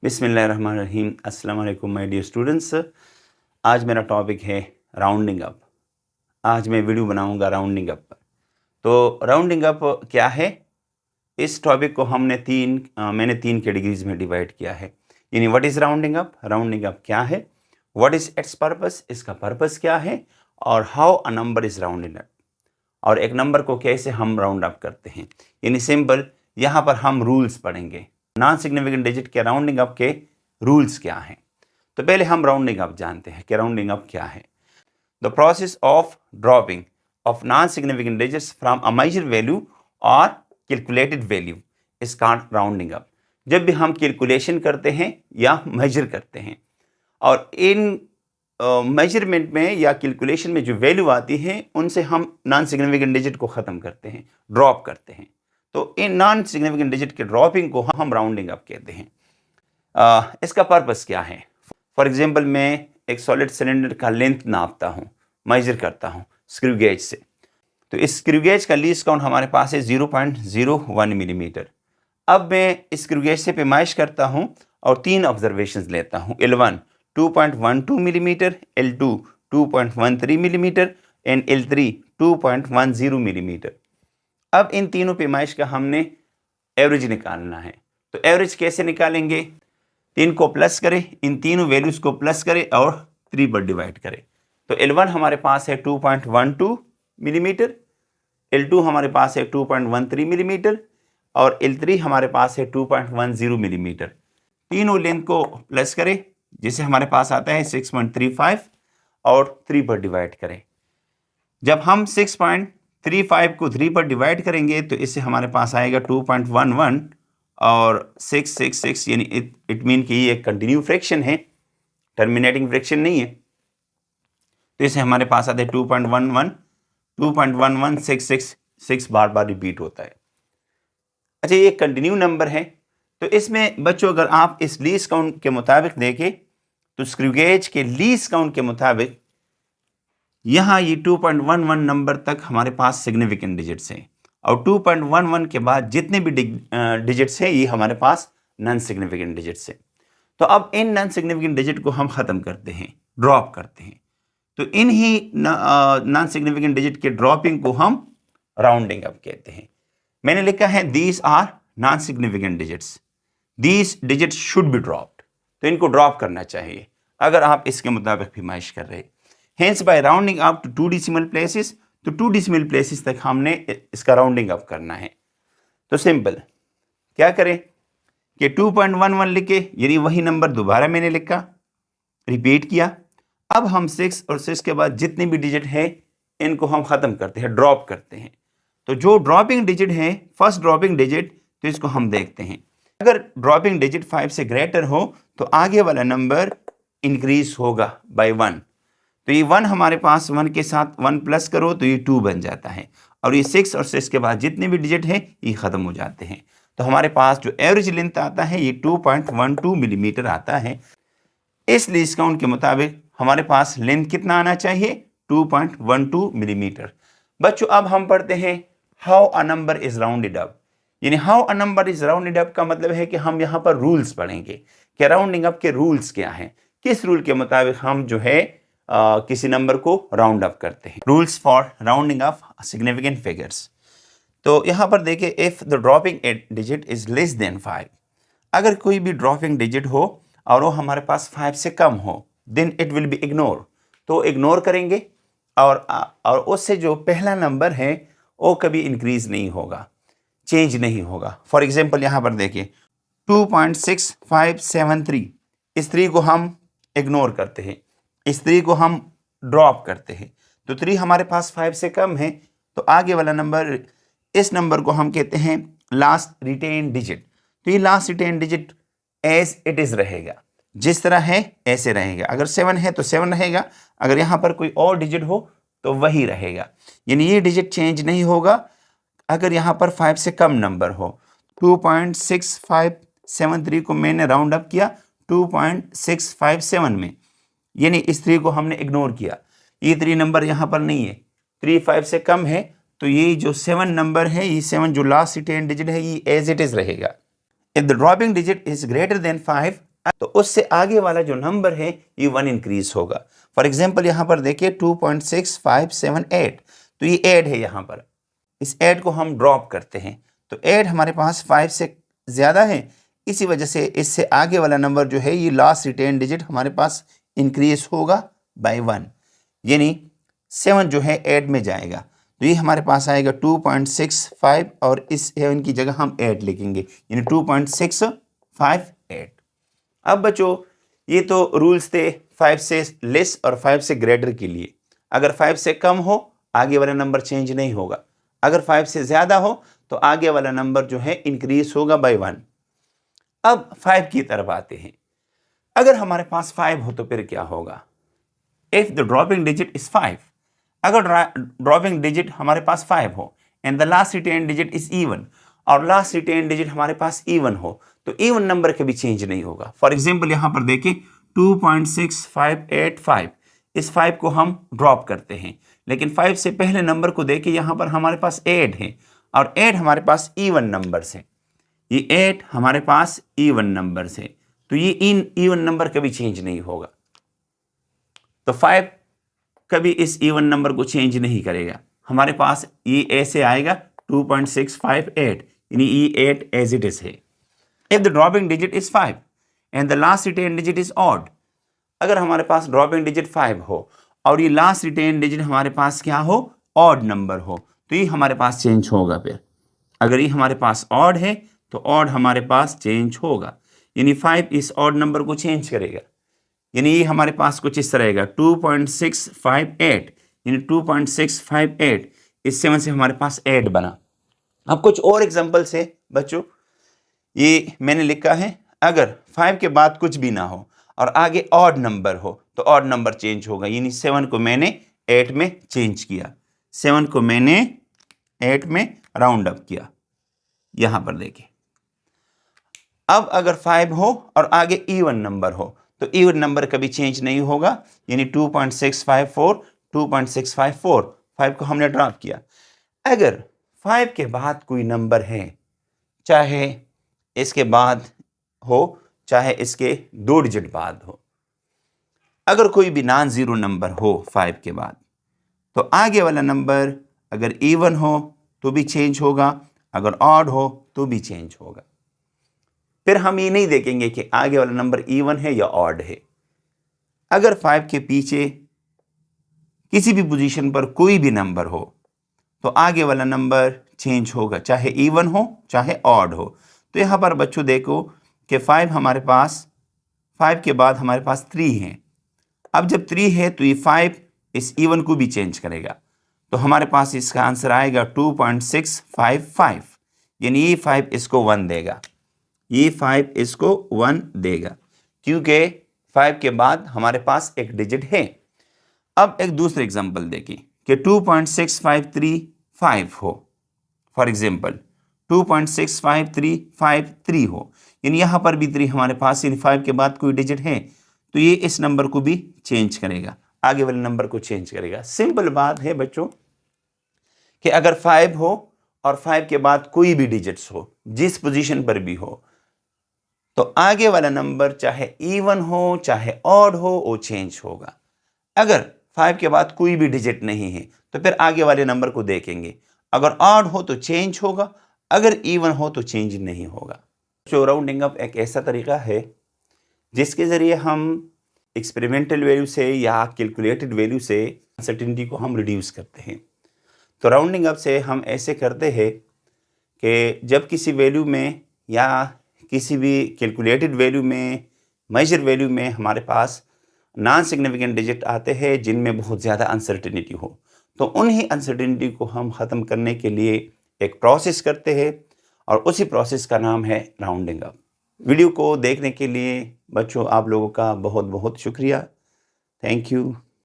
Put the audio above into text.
बिस्मिल्लाहिर्रहमानिर्रहीम। अस्सलाम वालेकुम माय डियर स्टूडेंट्स। आज मेरा टॉपिक है राउंडिंग अप। आज मैं वीडियो बनाऊंगा राउंडिंग अप पर। तो राउंडिंग अप क्या है, इस टॉपिक को मैंने तीन कैटेगरीज में डिवाइड किया है। यानी what is rounding up, rounding up क्या है, व्हाट इज़ इट्स पर्पस, इसका पर्पस क्या है, और how a number is rounded up, और एक नंबर को कैसे हम राउंड अप करते हैं। यानी सिंपल, यहाँ पर हम रूल्स पढ़ेंगे। नॉन सिग्निफिकेंट डिजिट के राउंडिंग अप के रूल्स क्या हैं। तो पहले हम राउंडिंग अप जानते हैं कि राउंडिंग अप क्या है। The process of dropping off non significant digits from a measure value और calculated value is called rounding up. जब भी हम कैलकुलेशन करते हैं या मेजर करते हैं और इन मेजरमेंट में या कैलकुलेशन में जो वैल्यू आती है उनसे हम नॉन सिग्निफिकेंट डिजिट को ख़त्म करते हैं, ड्रॉप करते हैं। तो इन नॉन सिग्निफिकेंट डिजिट के ड्रॉपिंग को हम राउंडिंग अप कहते हैं। इसका पर्पस क्या है। फॉर एग्जांपल, मैं एक सॉलिड सिलेंडर का लेंथ नापता हूँ, मेजर करता हूँ स्क्रू गेज से। तो इस स्क्रू गेज का लीस्ट काउंट हमारे पास है 0.01 मिलीमीटर। अब मैं इस स्क्रू गेज से पैमाइश करता हूँ और तीन ऑब्जर्वेशंस लेता हूँ। L1 2.12 millimetre, L2 2.13 millimetre and L3 2.10 millimetre. अब इन तीनों पैमाइश का हमने एवरेज निकालना है। तो एवरेज कैसे निकालेंगे, तीन को प्लस करें, इन तीनों वैल्यूज को प्लस करें और 3 पर डिवाइड करें। तो L1 हमारे पास है 2.12 मिलीमीटर, L2 हमारे पास है 2.13 मिलीमीटर और L3 हमारे पास है 2.10 मिलीमीटर। तीनों लेंथ को प्लस करें जिसे हमारे पास आता है 6.35 और 3 पर डिवाइड करें। जब हम 6.35 को 3 पर डिवाइड करेंगे तो इससे हमारे पास आएगा 2.11 और 666, यानी इट मीन कि ये एक कंटिन्यू फ्रैक्शन है, टर्मिनेटिंग फ्रैक्शन नहीं है। तो इससे हमारे पास आता है 2.11 बार बार रिपीट होता है। अच्छा, ये कंटिन्यू नंबर है। तो इसमें बच्चों अगर आप इस लीस्ट काउंट के मुताबिक देखें तो स्क्रू गेज के लीस्ट काउंट के मुताबिक यहाँ ये 2.11 नंबर तक हमारे पास सिग्निफिकेंट डिजिट्स हैं और 2.11 के बाद जितने भी डिजिट्स हैं ये हमारे पास नॉन सिग्निफिकेंट डिजिट्स हैं। तो अब इन नॉन सिग्निफिकेंट डिजिट को हम ख़त्म करते हैं, ड्रॉप करते हैं। तो इन ही नॉन सिग्निफिकेंट डिजिट के ड्रॉपिंग को हम राउंडिंग अप कहते हैं। मैंने लिखा है these are non significant digits, these digits should be dropped. तो इनको ड्रॉप करना चाहिए अगर आप इसके मुताबिक पैमाइश कर रहे हैं। Hence by rounding up to 2 decimal places, तो 2 डेसिमल प्लेसेस तक हमने इसका राउंडिंग अप करना है। तो सिंपल क्या करें कि 2.11 लिखे, यानी वही नंबर दोबारा मैंने लिखा, रिपीट किया। अब हम 6 और 6 के बाद जितने भी डिजिट हैं इनको हम ख़त्म करते हैं, ड्रॉप करते हैं। तो जो ड्रॉपिंग डिजिट है, फर्स्ट ड्रॉपिंग डिजिट, तो इसको हम देखते हैं। अगर ड्रॉपिंग डिजिट 5 से ग्रेटर हो तो आगे वाला नंबर इंक्रीज होगा बाय 1। तो ये 1 हमारे पास 1 के साथ 1 प्लस करो तो ये 2 बन जाता है और ये 6 और 6 के बाद जितने भी डिजिट हैं ये ख़त्म हो जाते हैं। तो हमारे पास जो एवरेज लेंथ आता है ये 2.12 मिलीमीटर आता है। इस लीस्ट काउंट के मुताबिक हमारे पास लेंथ कितना आना चाहिए, 2.12 मिलीमीटर। बच्चों अब हम पढ़ते हैं how a number is rounded up. यानी how a number is rounded up का मतलब है कि हम यहाँ पर रूल्स पढ़ेंगे कि राउंडिंग अप के रूल्स क्या हैं, किस रूल के मुताबिक हम जो है किसी नंबर को राउंड अप करते हैं। Rules for rounding up significant figures. तो यहाँ पर देखिए, if the dropping digit is less than 5, अगर कोई भी ड्रॉपिंग डिजिट हो और वो हमारे पास 5 से कम हो, then it will be ignore. तो इग्नोर करेंगे और उससे जो पहला नंबर है वो कभी इंक्रीज नहीं होगा, चेंज नहीं होगा। फॉर एग्जांपल यहाँ पर देखिए 2.6573, इस 3 को हम इग्नोर करते हैं, इस 3 को हम ड्रॉप करते हैं। तो 3 हमारे पास 5 से कम है, तो आगे वाला नंबर, इस नंबर को हम कहते हैं लास्ट रिटेन डिजिट। तो ये last retain digit as it is रहेगा, जिस तरह है ऐसे रहेगा। अगर 7 है तो 7 रहेगा, अगर यहाँ पर कोई और डिजिट हो तो वही रहेगा, यानी ये डिजिट चेंज नहीं होगा अगर यहाँ पर 5 से कम नंबर हो। 2.6573 को मैंने राउंड अप किया 2.657 में, यानी इस 3 को हमने इग्नोर किया। ये 3 नंबर यहाँ पर नहीं है, 3 5 से कम है, तो ये जो 7 नंबर है, ये 7 जो लास्ट 10 डिजिट है, ये एज इट इज़ रहेगा। If the dropping digit is greater than 5, तो उससे आगे वाला जो नंबर है ये 1 इंक्रीज होगा। फॉर एग्जांपल यहाँ पर देखिए 2.6578, तो ये ऐड है यहाँ पर, इस ऐड को हम ड्रॉप करते हैं तो ऐड हमारे पास 5 से ज़्यादा है, इसी वजह से इससे आगे वाला नंबर जो है ये लास्ट रिटेन डिजिट हमारे पास इंक्रीज होगा बाय 1, यानी 7 जो है ऐड में जाएगा, तो ये हमारे पास आएगा 2.65 और इस 7 की जगह हम 8 लिखेंगे, यानी 2.658। अब बच्चों ये तो रूल्स थे 5 से लेस और 5 से ग्रेटर के लिए। अगर 5 से कम हो आगे वाला नंबर चेंज नहीं होगा, अगर 5 से ज़्यादा हो तो आगे वाला नंबर जो है इंक्रीज होगा बाय 1। अब 5 की तरफ आते हैं। अगर हमारे पास 5 हो तो फिर क्या होगा? If the dropping digit is 5, अगर ड्रॉपिंग डिजिट हमारे पास 5 हो and the last retain digit is even, और लास्ट रिटेन डिजिट हमारे पास इवन हो तो इवन नंबर कभी चेंज नहीं होगा। फॉर एग्जांपल यहां पर देखिए 2.6585, इस 5 को हम ड्रॉप करते हैं, लेकिन 5 से पहले नंबर को देखिए यहां पर हमारे पास 8 है और 8 हमारे पास इवन नंबर है, ये 8 हमारे पास इवन नंबर है, तो ये इवन नंबर कभी चेंज नहीं होगा। तो 5 कभी इस इवन नंबर को चेंज नहीं करेगा, हमारे पास ये ऐसे आएगा 2.658, यानी ये 8 एज इट इज है। If the dropping digit is 5 and the last retain digit is odd, अगर हमारे पास ड्रॉपिंग डिजिट 5 हो और ये लास्ट रिटेन डिजिट हमारे पास क्या हो, ऑड नंबर हो, तो ये हमारे पास चेंज होगा। फिर अगर ये हमारे पास ऑड है तो ऑड हमारे पास चेंज होगा, यानी 5 इस ऑड नंबर को चेंज करेगा, यानी ये हमारे पास कुछ इस तरह रहेगा 2.658, यानी 2.658 इस 7 से हमारे पास 8 बना। अब कुछ और एग्जांपल से बच्चों, ये मैंने लिखा है अगर 5 के बाद कुछ भी ना हो और आगे ऑड नंबर हो तो ऑड नंबर चेंज होगा, यानी 7 को मैंने 8 में चेंज किया, 7 को मैंने 8 में राउंड अप किया। यहां पर देखिए अब अगर 5 हो और आगे इवन नंबर हो तो इवन नंबर कभी चेंज नहीं होगा, यानी 2.654, 2.654, 5 को हमने ड्रॉप किया। अगर 5 के बाद कोई नंबर है, चाहे इसके बाद हो चाहे इसके 2 डिजिट बाद हो, अगर कोई भी नॉन जीरो नंबर हो 5 के बाद, तो आगे वाला नंबर अगर इवन हो तो भी चेंज होगा, अगर ऑड हो तो भी चेंज होगा। फिर हम ये नहीं देखेंगे कि आगे वाला नंबर इवन है या ऑड है। अगर 5 के पीछे किसी भी पोजीशन पर कोई भी नंबर हो तो आगे वाला नंबर चेंज होगा, चाहे इवन हो चाहे ऑड हो। तो यहाँ पर बच्चों देखो कि 5 हमारे पास, 5 के बाद हमारे पास 3 है। अब जब 3 है तो ये 5 इस इवन को भी चेंज करेगा, तो हमारे पास इसका आंसर आएगा 2.655, यानी ये 5 इसको 1 देगा, ये 5 इसको 1 देगा, क्योंकि 5 के बाद हमारे पास एक डिजिट है। अब एक दूसरे एग्जांपल देखिए कि 2.6535 हो, फॉर एग्जांपल 2.65353 हो, यानी यहाँ पर भी 3 हमारे पास, यानी 5 के बाद कोई डिजिट है तो ये इस नंबर को भी चेंज करेगा, आगे वाले नंबर को चेंज करेगा। सिंपल बात है बच्चों कि अगर 5 हो और 5 के बाद कोई भी डिजिट्स हो, जिस पोजीशन पर भी हो, तो आगे वाला नंबर चाहे इवन हो चाहे ऑड हो वो चेंज होगा। अगर 5 के बाद कोई भी डिजिट नहीं है तो फिर आगे वाले नंबर को देखेंगे, अगर ऑड हो तो चेंज होगा, अगर इवन हो तो चेंज नहीं होगा। तो राउंडिंग अप एक ऐसा तरीका है जिसके ज़रिए हम एक्सपेरिमेंटल वैल्यू से या कैलकुलेटेड वैल्यू से अनसर्टेनिटी को हम रिड्यूस करते हैं। तो राउंडिंग अप से हम ऐसे करते हैं कि जब किसी वैल्यू में या किसी भी कैलकुलेटेड वैल्यू में, मेजर वैल्यू में हमारे पास नॉन सिग्निफिकेंट डिजिट आते हैं जिनमें बहुत ज़्यादा अनसर्टेनिटी हो, तो उन्हीं अनसर्टेनिटी को हम ख़त्म करने के लिए एक प्रोसेस करते हैं और उसी प्रोसेस का नाम है राउंडिंग अप। वीडियो को देखने के लिए बच्चों आप लोगों का बहुत बहुत शुक्रिया। Thank you.